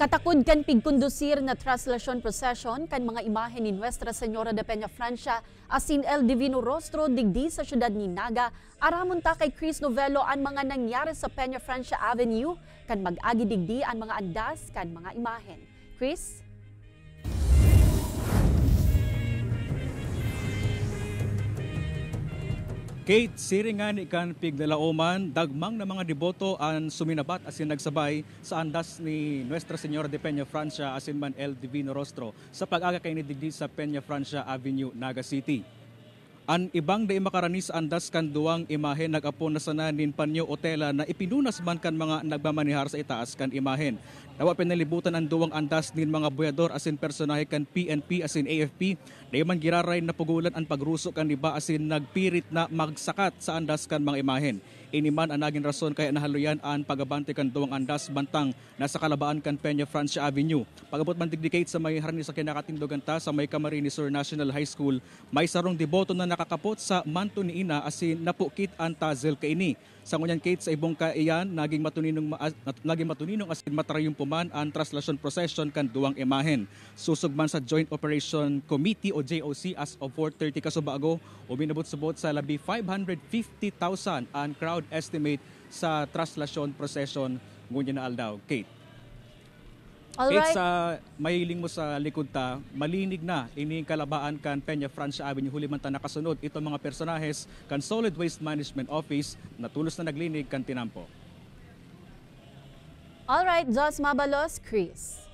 Katakod kan pigkondusir na traslasyon procession kan mga imahe ni Nuestra Señora de Peña Francia asin El Divino Rostro digdi sa syudad ni Naga, aramon ta kay Chris Novello ang mga nangyari sa Peña Francia Avenue kan mag-agi digdi ang mga andas kan mga imahen. Chris? Kate, siringan ikan piglalauman, dagmang na mga deboto ang suminabat asin nagsabay sa andas ni Nuestra Señora de Peña Francia asin man El Divino Rostro sa pag-aga kay digdi sa Peña Francia Avenue, Naga City. An ibang day makarani sa andas kan duwang imahen nag-apon na sananin panyo o tela na ipinunas man kan mga nagmamanihar sa itaas kan imahen. Nawa pinalibutan ang duwang andas nin mga buyador asin personahe kan PNP asin AFP na man giraray na pugulan ang pagruso kan iba asin nagpirit na magsakat sa andas kan mga imahen. Iniman ang naging rason kaya nahaluyan ang pagabante kan duwang andas bantang nasa kalabaan kan Peña Francia Avenue. Pagabot man digdicate sa may harni sa kinakatindugan ta sa may Camarines Sur National High School, may sarong deboto na nakakapot sa manto ni ina asin napukit ang tazel kaini. Sa ngunyan Kate sa ibong kaiyan naging matuninong asin matarayong puman ang traslasyon procession kan duwang imahen. Susugman sa Joint Operation Committee o JOC as of 4:30 kasubago uminabot-subot sa labi 550,000 ang crowd estimate sa traslasyon procession ngunyan na aldaw. Kate. Alright. Kate, sa mahiling mo sa likod ta, malinig na ining kalabaan kan Peña Francia Avenue huli man ta nakasunod itong mga personahes kan Solid Waste Management Office na tulos na naglinig kan tinampo. Alright, Jos Mabalos, Chris.